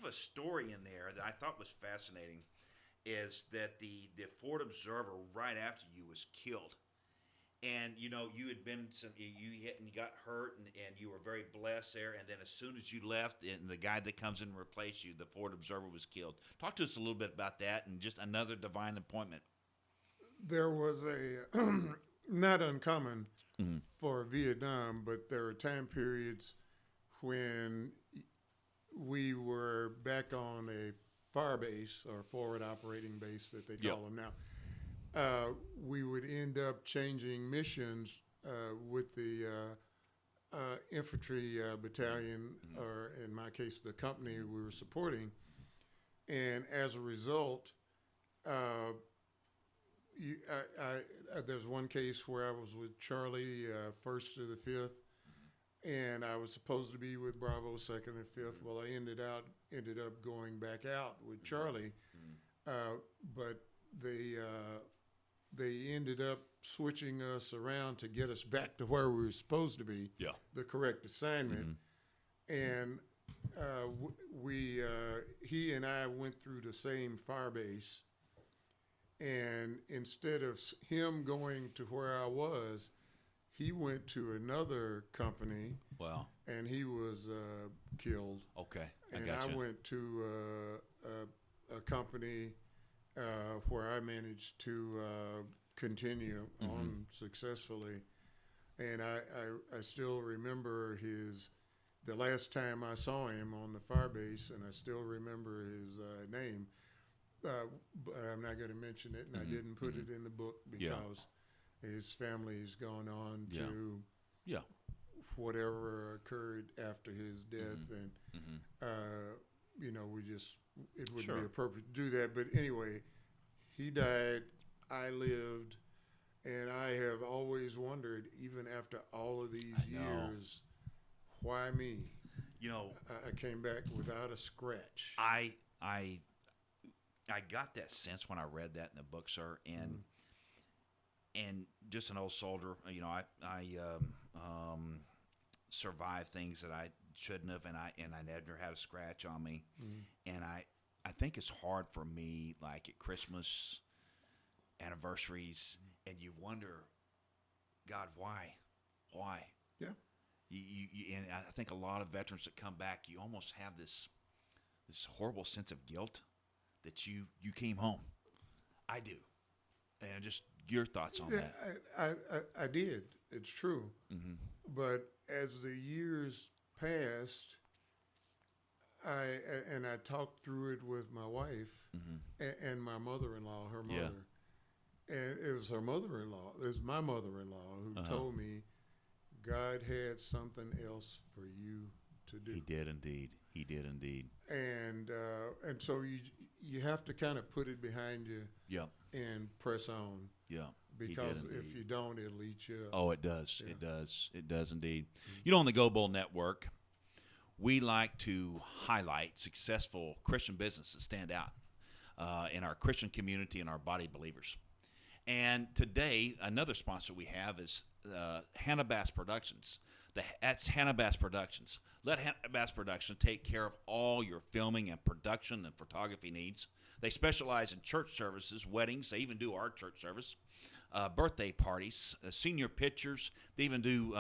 a story in there that I thought was fascinating. Is that the Ford Observer right after you was killed, and you had been you hit and you got hurt, and you were very blessed there, and then as soon as you left, and the guy that comes in and replaced you, the Ford Observer was killed. Talk to us a little bit about that and just another divine appointment. There was a not uncommon Mm-hmm. for Vietnam, but there were time periods when we were back on a fire base or forward operating base that they call them now. We would end up changing missions with the infantry battalion, or in my case, the company we were supporting. And as a result, there's one case where I was with Charlie, 1st to the 5th, and I was supposed to be with Bravo 2nd and 5th. Well, I ended up going back out with Charlie, but they ended up switching us around to get us back to where we were supposed to be, the correct assignment. And he and I went through the same fire base, and instead of him going to where I was, he went to another company. Wow. And he was killed. Okay. And I went to a company where I managed to continue on successfully. And I still remember the last time I saw him on the fire base, and I still remember his name. But I'm not going to mention it, and I didn't put it in the book because his family's gone on to whatever occurred after his death, and it wouldn't be appropriate to do that. But anyway, he died, I lived, and I have always wondered, even after all of these years, why me? I came back without a scratch. I got that sense when I read that in the book, sir, and just an old soldier. I survived things that I shouldn't have, and I never had a scratch on me. And I think it's hard for me, like at Christmas, anniversaries, and you wonder, God, why? Yeah. And I think a lot of veterans that come back, you almost have this horrible sense of guilt that you came home. I do. And just your thoughts on that. I did. It's true. But as the years passed, I talked through it with my wife and my mother-in-law, her mother. And it was her mother-in-law. It was my mother-in-law who told me God had something else for you to do. He did indeed. And so you have to kind of put it behind you and press on. Yeah. Because if you don't, it'll eat you up. Oh, it does. Yeah. It does indeed. On the Go Bold Network, we like to highlight successful Christian businesses that stand out in our Christian community and our body of believers. And today, another sponsor we have is Hannah Bass Productions. That's Hannah Bass Productions. Let Hannah Bass Productions take care of all your filming and production and photography needs. They specialize in church services, weddings. They even do our church service, birthday parties, senior pictures. They even do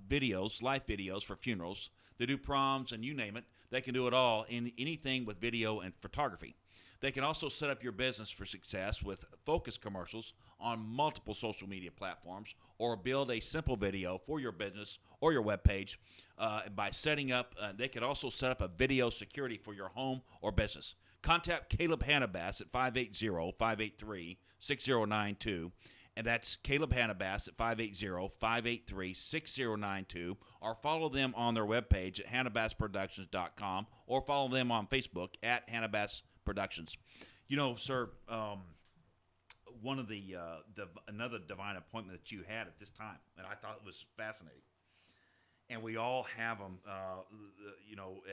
videos, live videos for funerals. They do proms, and you name it. They can do it all in anything with video and photography. They can also set up your business for success with focus commercials on multiple social media platforms, or build a simple video for your business or your webpage by setting up. They can also set up a video security for your home or business. Contact Caleb Hannabass at 580-583-6092. And that's Caleb Hannabass at 580-583-6092. Or follow them on their webpage at hannahbassproductions.com, or follow them on Facebook at Hannabass Productions. Sir, one of another divine appointment that you had at this time, and I thought it was fascinating. And we all have them,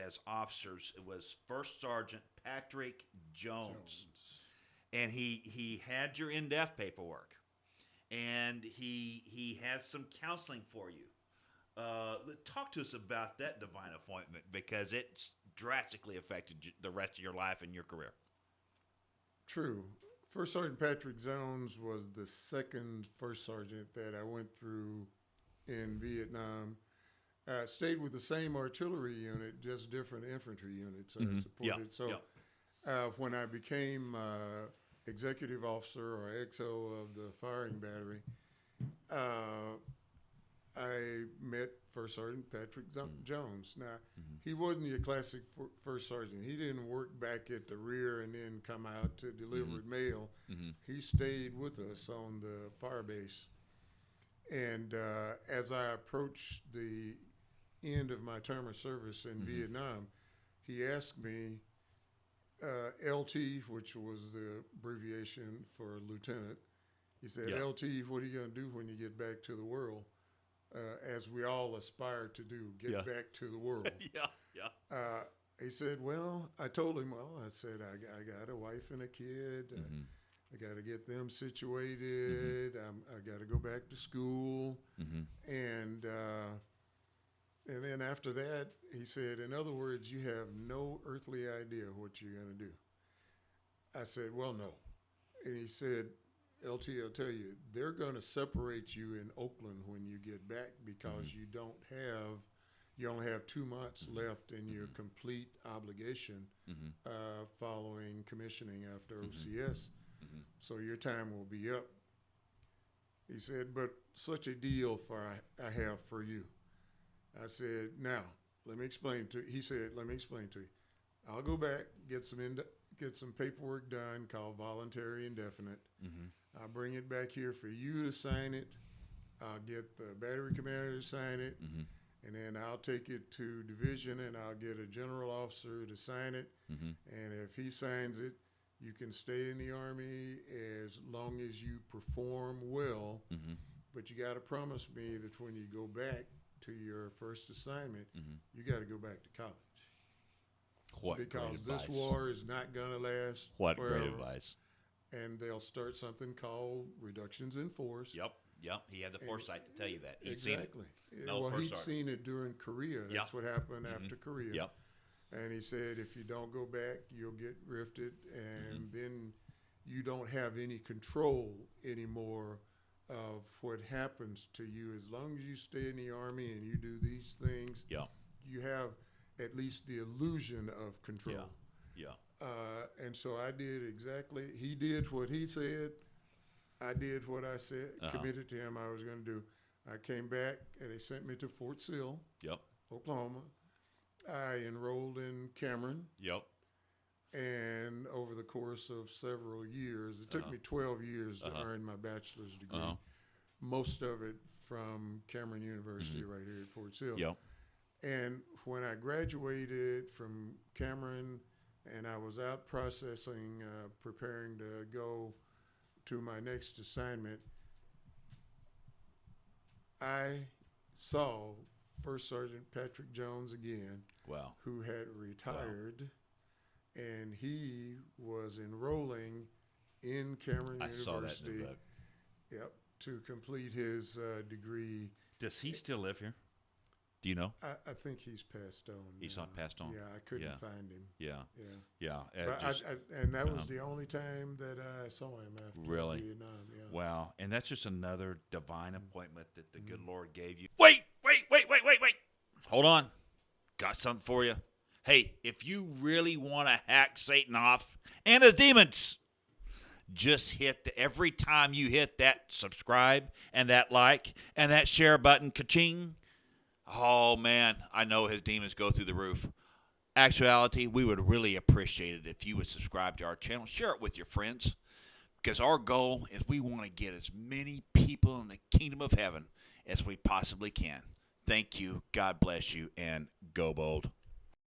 as officers. It was First Sergeant Patrick Jones. And he had your in-depth paperwork, and he had some counseling for you. Talk to us about that divine appointment, because it drastically affected the rest of your life and your career. True. First Sergeant Patrick Jones was the second first sergeant that I went through in Vietnam. I stayed with the same artillery unit, just different infantry units I supported. When I became executive officer or XO of the firing battery, I met First Sergeant Patrick Jones. Now, he wasn't your classic first sergeant. He didn't work back at the rear and then come out to deliver mail. He stayed with us on the fire base. And as I approached the end of my term of service in Vietnam, he asked me, LT, which was the abbreviation for lieutenant, he said, LT, what are you going to do when you get back to the world? As we all aspire to do, get back to the world. He said, well, I told him, I said, I got a wife and a kid. I got to get them situated. I got to go back to school. And then after that, he said, in other words, you have no earthly idea what you're going to do. I said, well, no. And he said, LT, I'll tell you, they're going to separate you in Oakland when you get back because you only have 2 months left in your complete obligation following commissioning after OCS. So your time will be up. He said, but such a deal I have for you. I said, now, let me explain to you. He said, let me explain to you. I'll go back, get some paperwork done called voluntary indefinite. I'll bring it back here for you to sign it. I'll get the battery commander to sign it. And then I'll take it to division and I'll get a general officer to sign it. And if he signs it, you can stay in the Army as long as you perform well. But you got to promise me that when you go back to your first assignment, you got to go back to college. Because this war is not going to last forever. Great advice. And they'll start something called reductions in force. Yep. He had the foresight to tell you that. He'd exactly. Seen it. No, well, he'd seen it during Korea. That's what happened after Korea. Yep. And he said, if you don't go back, you'll get rifted, and then you don't have any control anymore of what happens to you. As long as you stay in the Army and you do these things, you have at least the illusion of control. And so I did exactly, he did what he said, I did what I said, committed to him I was going to do. I came back and they sent me to Fort Sill, Oklahoma. I enrolled in Cameron. And over the course of several years, it took me 12 years to earn my bachelor's degree, most of it from Cameron University right here at Fort Sill. And when I graduated from Cameron and I was out processing, preparing to go to my next assignment, I saw First Sergeant Patrick Jones again, who had retired, and he was enrolling in Cameron University. Saw that in the book. To complete his degree. Does he still live here? Do you know? I think he's passed on. He's not passed on? Yeah, I couldn't find him. But and that was the only time that I saw him after Vietnam. Wow. And that's just another divine appointment that the good Lord gave you. Wait. Hold on. Got something for you. Hey, if you really want to hack Satan off and his demons, just every time you hit that subscribe and that like and that share button, ka-ching. Oh, man, I know his demons go through the roof. Actuality, we would really appreciate it if you would subscribe to our channel. Share it with your friends, because our goal is we want to get as many people in the kingdom of heaven as we possibly can. Thank you. God bless you, and go bold.